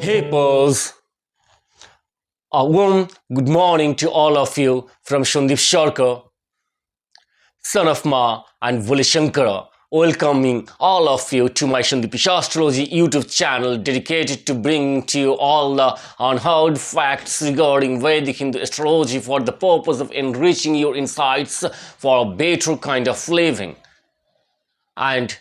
Hey Pulse, a warm good morning to all of you from Shundip Sharkar, son of Ma and Vuli Shankara, welcoming all of you to my Shandipi Astrology YouTube channel dedicated to bringing to you all the unheard facts regarding Vedic Hindu astrology for the purpose of enriching your insights for a better kind of living. And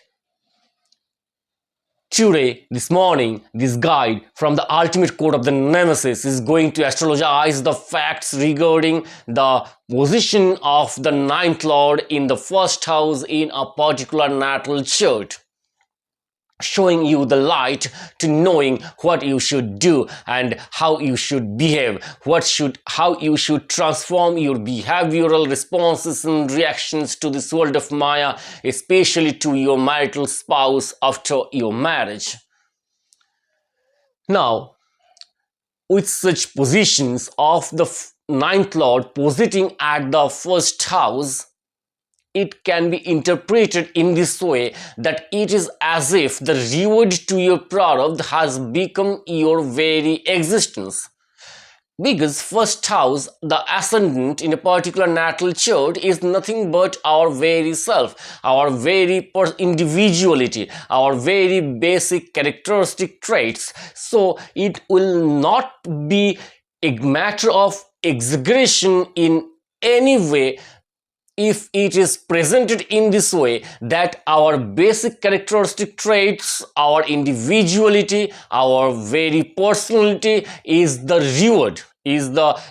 today, this morning, this guide from the ultimate code of the Nemesis is going to astrologize the facts regarding the position of the ninth lord in the first house in a particular natal chart, showing you the light to knowing what you should do and how you should behave, how you should transform your behavioral responses and reactions to this world of Maya, especially to your marital spouse after your marriage. Now, with such positions of the ninth lord positing at the first house, it can be interpreted in this way that it is as if the reward to your prarabdha has become your very existence. Because first house, the ascendant in a particular natal chart, is nothing but our very self, our very individuality, our very basic characteristic traits. So it will not be a matter of exaggeration in any way if it is presented in this way, that our basic characteristic traits, our individuality, our very personality is the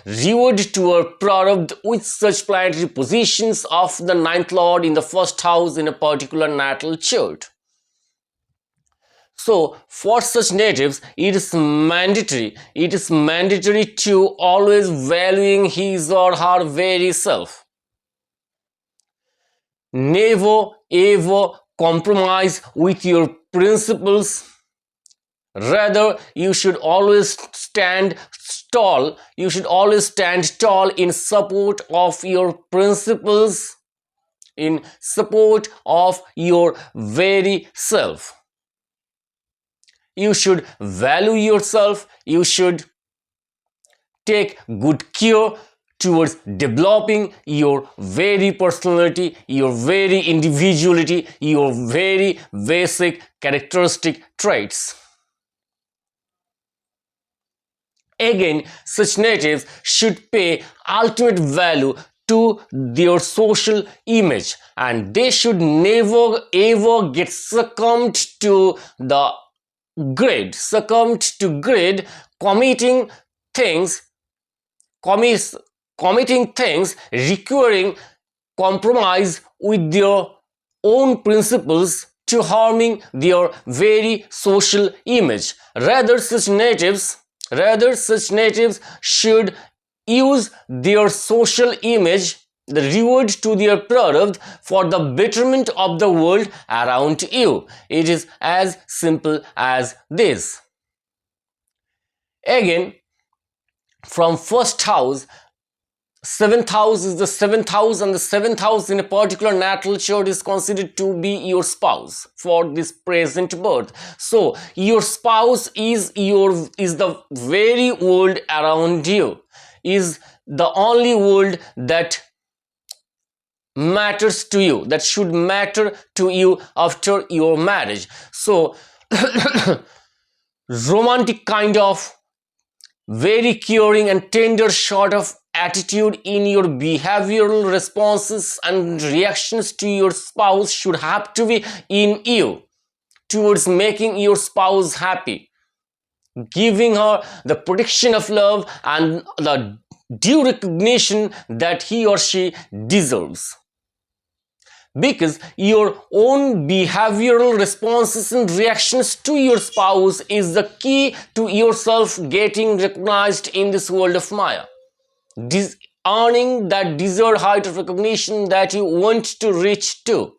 reward to our prarabdha with such planetary positions of the ninth lord in the first house in a particular natal chart. So for such natives, it is mandatory to always valuing his or her very self. Never ever compromise with your principles. Rather, you should always stand tall. You should always stand tall in support of your principles, in support of your very self. You should value yourself. You should take good care towards developing your very personality, your very individuality, your very basic characteristic traits. Again, such natives should pay ultimate value to their social image, and they should never ever get succumbed to grid, committing things requiring compromise with their own principles to harming their very social image. Rather, such natives should use their social image, the reward to their prarabdha, for the betterment of the world around you. It is as simple as this. Again, from first house, seventh house is the seventh house, and the seventh house in a particular natal chart is considered to be your spouse for this present birth. So your spouse is the very world around you, is the only world that matters to you, that should matter to you after your marriage. So romantic kind of very caring and tender sort of attitude in your behavioral responses and reactions to your spouse should have to be in you, towards making your spouse happy, giving her the protection of love and the due recognition that he or she deserves. Because your own behavioral responses and reactions to your spouse is the key to yourself getting recognized in this world of Maya, earning that desired height of recognition that you want to reach to.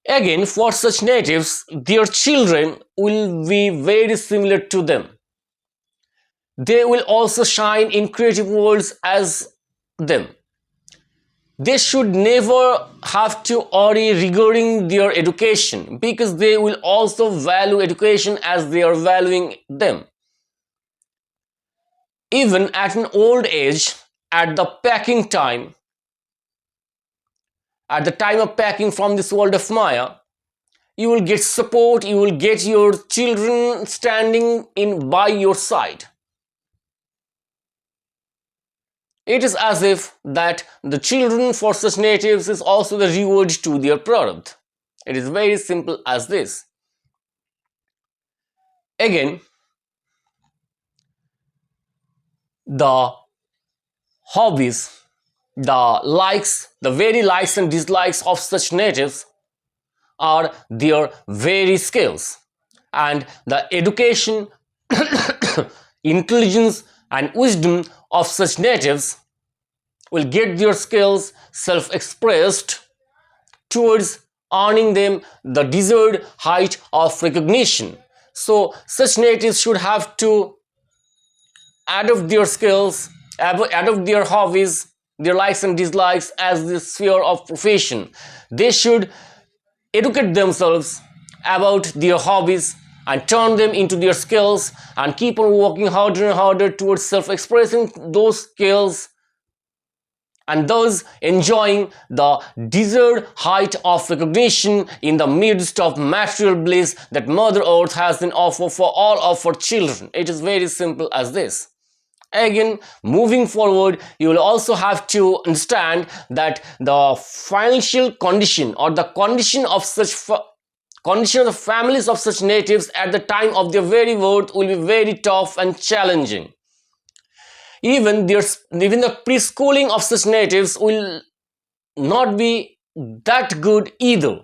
Again, for such natives, their children will be very similar to them. They will also shine in creative worlds as them. they should never have to worry regarding their education, because they will also value education as they are valuing them. Even at an old age, at the packing time, at the time of packing from this world of Maya, you will get support, you will get your children standing in by your side. It is as if that the children for such natives is also the reward to their product. It is very simple as this. Again, the hobbies, the very likes and dislikes of such natives are their very skills, and the education, intelligence, and wisdom of such natives will get their skills self expressed towards earning them the desired height of recognition. So, such natives should have to adopt their skills, adopt their hobbies, their likes and dislikes as the sphere of profession. They should educate themselves about their hobbies and turn them into their skills and keep on working harder and harder towards self-expressing those skills, and thus enjoying the desired height of recognition in the midst of material bliss that Mother Earth has in offer for all of her children. It is very simple as this. Again, moving forward, you will also have to understand that the financial condition or the condition of condition of the families of such natives at the time of their very birth will be very tough and challenging. Even the preschooling of such natives will not be that good either.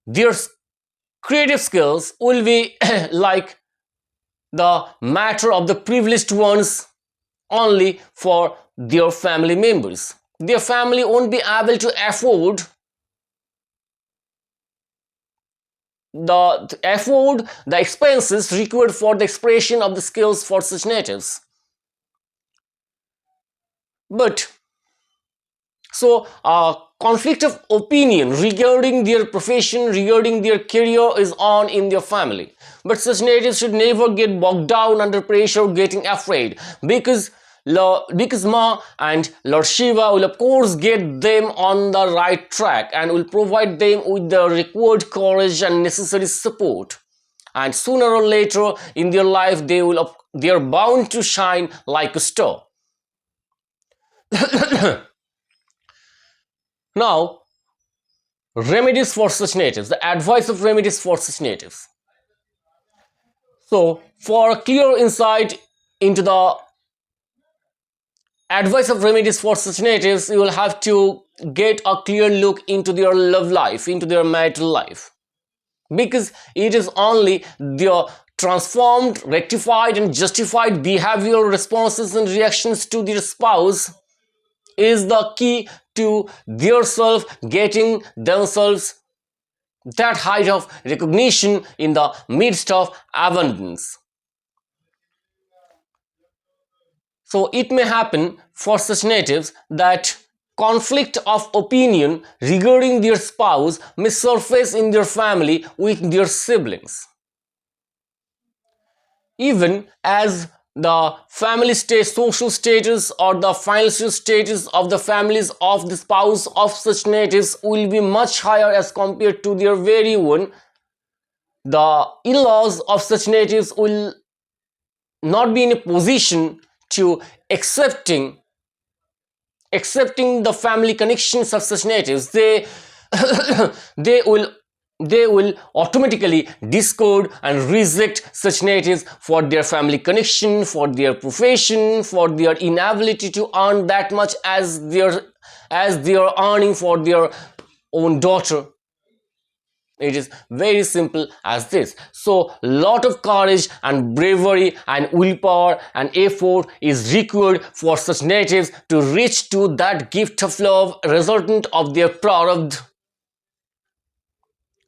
Their creative skills will be like the matter of the privileged ones only for their family members. Their family won't be able to afford the expenses required for the expression of the skills for such natives. But so a conflict of opinion regarding their profession, regarding their career is on in their family. But such natives should never get bogged down under pressure, getting afraid, because Ma and Lord Shiva will of course get them on the right track and will provide them with the required courage and necessary support. And sooner or later in their life they are bound to shine like a star. Now, remedies for such natives, the advice of remedies for such natives. So, for a clear insight into the advice of remedies for such natives, you will have to get a clear look into their love life, into their marital life, because it is only their transformed, rectified, and justified behavioral responses and reactions to their spouse is the key to their self getting themselves that height of recognition in the midst of abundance. So it may happen for such natives that conflict of opinion regarding their spouse may surface in their family with their siblings. Even as the family state, social status, or the financial status of the families of the spouse of such natives will be much higher as compared to their very own, the in-laws of such natives will not be in a position to accepting the family connections of such natives. They they will automatically discard and reject such natives for their family connection, for their profession, for their inability to earn that much as they are earning for their own daughter. It is very simple as this. So lot of courage and bravery and willpower and effort is required for such natives to reach to that gift of love resultant of their prarabdha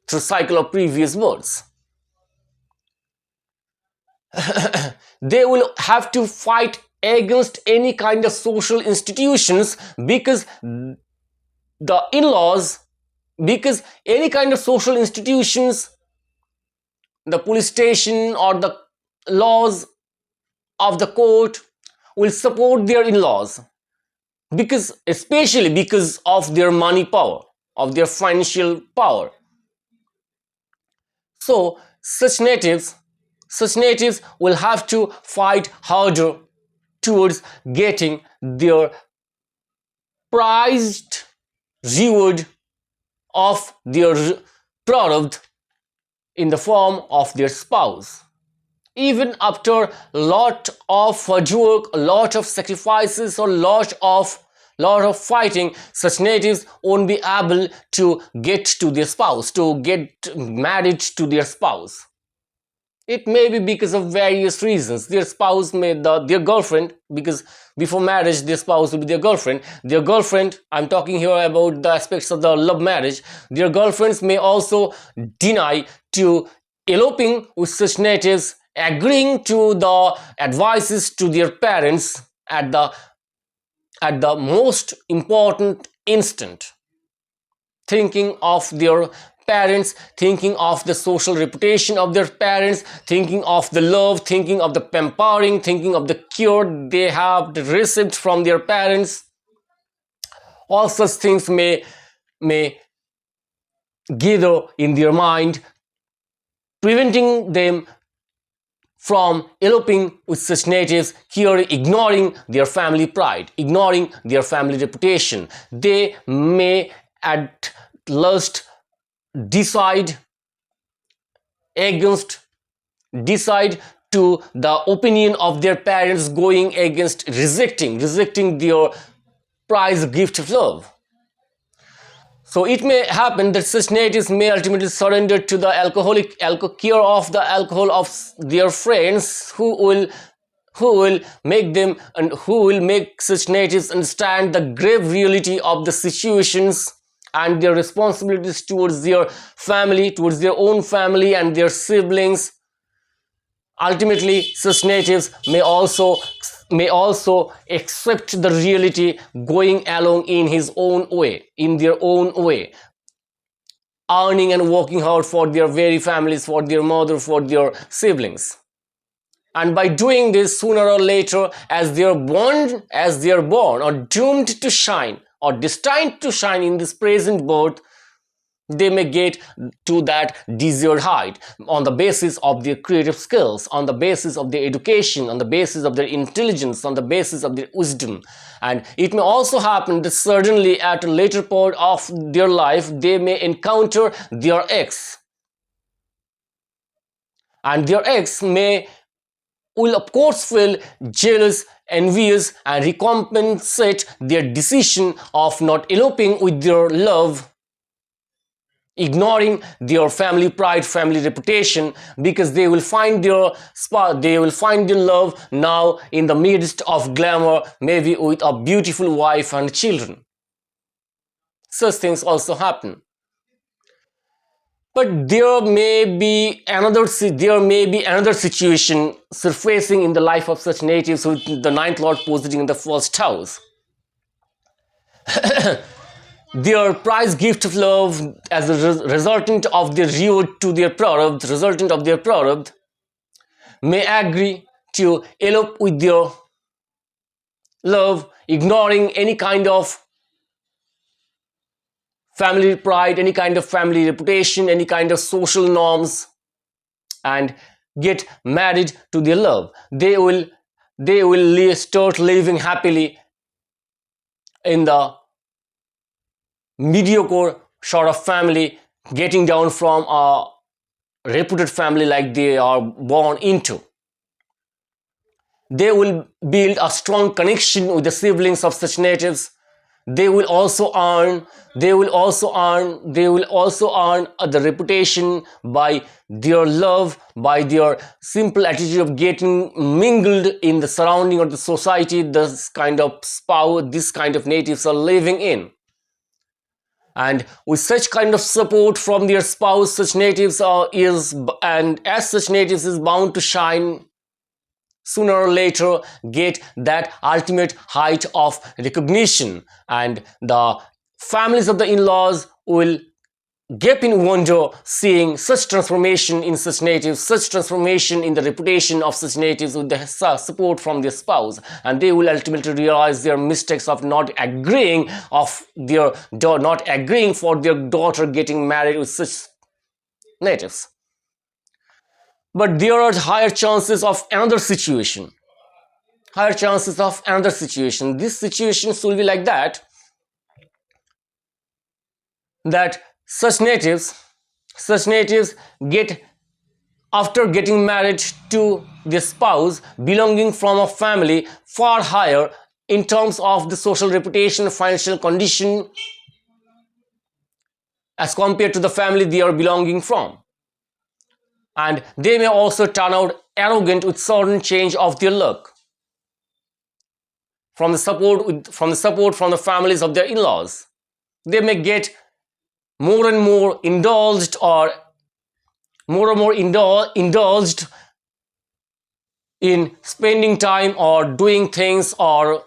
through cycle of previous births. They will have to fight against any kind of social institutions, because the in-laws, because any kind of social institutions, the police station or the laws of the court will support their in-laws, because especially because of their money power, of their financial power. So such natives will have to fight harder towards getting their prized reward of their product in the form of their spouse. Even after a lot of hard work, a lot of sacrifices, or lot of fighting, such natives won't be able to get to their spouse, to get married to their spouse. It may be because of various reasons. Their spouse may, their girlfriend, because before marriage their spouse will be their girlfriend. Their girlfriend, I'm talking here about the aspects of the love marriage. Their girlfriends may also deny to eloping with such natives, agreeing to the advices to their parents at the most important instant, thinking of their parents, thinking of the social reputation of their parents, thinking of the love, thinking of the pampering, thinking of the cure they have received from their parents. All such things may gather in their mind, preventing them from eloping with such natives, here ignoring their family pride, ignoring their family reputation. They may at last decide against decide to the opinion of their parents, going against rejecting their prize gift of love. So it may happen that such natives may ultimately surrender to the cure of the alcohol of their friends, who will make them and who will make such natives understand the grave reality of the situations and their responsibilities towards their family, towards their own family and their siblings. Ultimately, such natives may also accept the reality, going along in his own way, in their own way, earning and working hard for their very families, for their mother, for their siblings. And by doing this, sooner or later, as they are born or doomed to shine or destined to shine in this present birth, they may get to that desired height on the basis of their creative skills, on the basis of their education, on the basis of their intelligence, on the basis of their wisdom. And it may also happen that suddenly at a later part of their life they may encounter their ex, and their ex will of course feel jealous, envious, and recompensate their decision of not eloping with their love, ignoring their family pride, family reputation, because they will find their love now in the midst of glamour, maybe with a beautiful wife and children. Such things also happen. But there may be another situation surfacing in the life of such natives with the ninth lord positing in the first house. Their prize gift of love, as a resultant of their reward to their product, may agree to elope with their love, ignoring any kind of family pride, any kind of family reputation, any kind of social norms, and get married to their love. They will start living happily in the mediocre sort of family, getting down from a reputed family like they are born into. They will build a strong connection with the siblings of such natives. They will also earn the reputation by their love, by their simple attitude of getting mingled in the surrounding of the society this kind of natives are living in. And with such kind of support from their spouse, such natives is bound to shine sooner or later get that ultimate height of recognition, and the families of the in-laws will gape in wonder seeing such transformation in such natives, such transformation in the reputation of such natives with the support from their spouse, and they will ultimately realize their mistakes of not agreeing for their daughter getting married with such natives. But there are higher chances of another situation. Higher chances of another situation. This situation will be like that such natives get, after getting married to their spouse belonging from a family far higher in terms of the social reputation, financial condition, as compared to the family they are belonging from. And they may also turn out arrogant with sudden change of their look from the support from the families of their in-laws. They may get more and more indulged in spending time or doing things or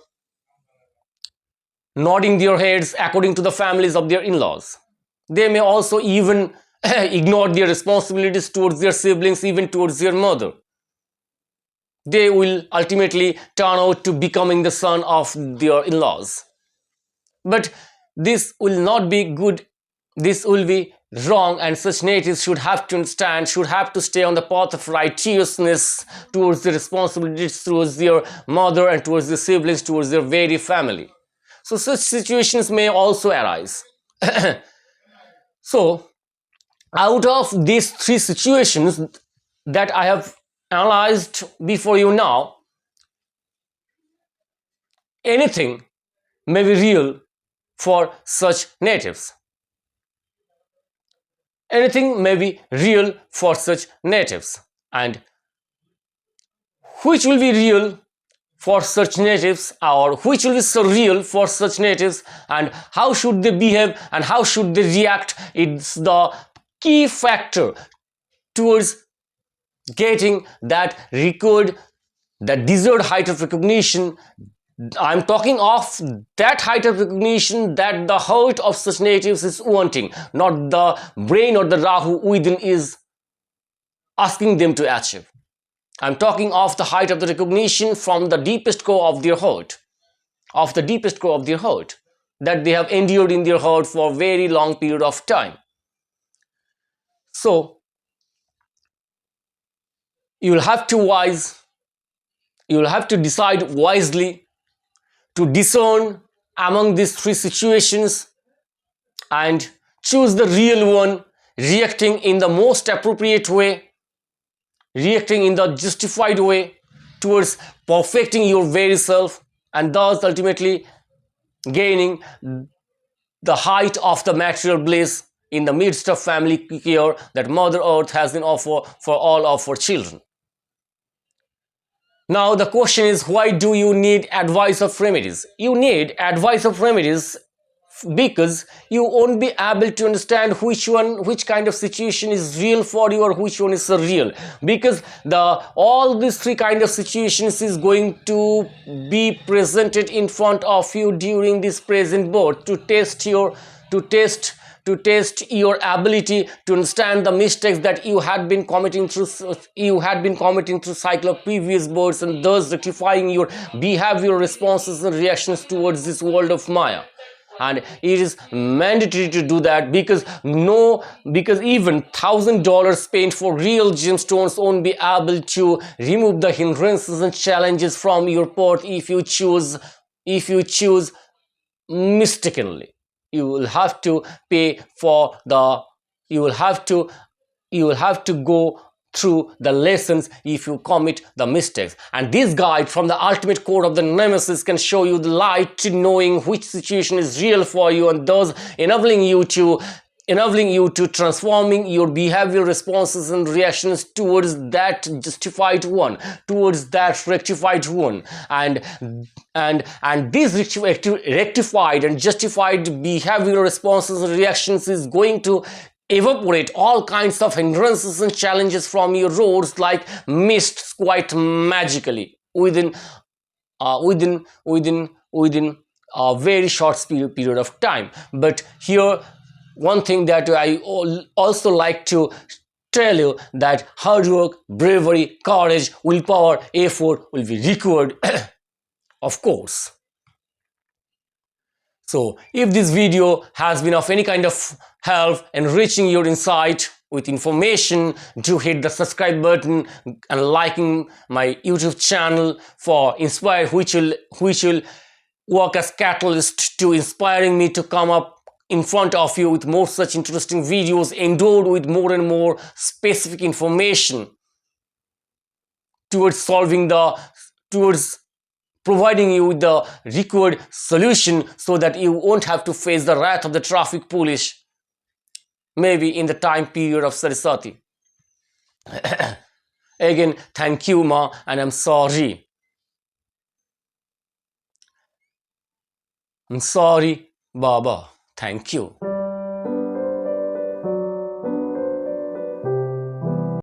nodding their heads according to the families of their in-laws. They may also even ignore their responsibilities towards their siblings, even towards their mother. They will ultimately turn out to becoming the son of their in-laws. But this will not be good. This will be wrong, and such natives should have to understand, should have to stay on the path of righteousness towards the responsibilities towards their mother and towards their siblings, towards their very family. So such situations may also arise. So out of these three situations that I have analyzed before you now, anything may be real for such natives. Anything may be real for such natives. And which will be real for such natives, or which will be surreal for such natives, and how should they behave and how should they react, it's the key factor towards getting that record, that desired height of recognition. I'm talking of that height of recognition that the heart of such natives is wanting, not the brain or the Rahu within is asking them to achieve. I'm talking of the height of the recognition from the deepest core of their heart, that they have endured in their heart for a very long period of time. So you will have to decide wisely to discern among these three situations and choose the real one, reacting in the most appropriate way, reacting in the justified way towards perfecting your very self, and thus ultimately gaining the height of the material bliss in the midst of family care that Mother Earth has been offered for all of her children. Now the question is, why do you need advice of remedies? You need advice of remedies because you won't be able to understand which kind of situation is real for you or which one is surreal, because all these three kind of situations is going to be presented in front of you during this present birth to test your ability to understand the mistakes that you had been committing through cycle of previous births, and thus rectifying your behavioral responses and reactions towards this world of Maya. And it is mandatory to do that, because even $1,000 spent for real gemstones won't be able to remove the hindrances and challenges from your path if you choose mistakenly. You will have to pay for you will have to go through the lessons if you commit the mistakes. And this guide from the ultimate core of the nemesis can show you the light to knowing which situation is real for you, and thus enabling you to transforming your behavioral responses and reactions towards that justified one, towards that rectified one. And these rectified and justified behavioral responses and reactions is going to evaporate all kinds of hindrances and challenges from your roads like mists quite magically within a very short period of time. But here, one thing that I also like to tell you, that hard work, bravery, courage, willpower, effort will be required, of course. So if this video has been of any kind of help, enriching your insight with information, do hit the subscribe button and liking my YouTube channel for inspire, which will work as catalyst to inspiring me to come up in front of you with more such interesting videos endowed with more and more specific information towards towards providing you with the required solution, so that you won't have to face the wrath of the traffic police, maybe in the time period of Saraswati. Again, thank you, Ma, and I'm sorry. I'm sorry, Baba. Thank you.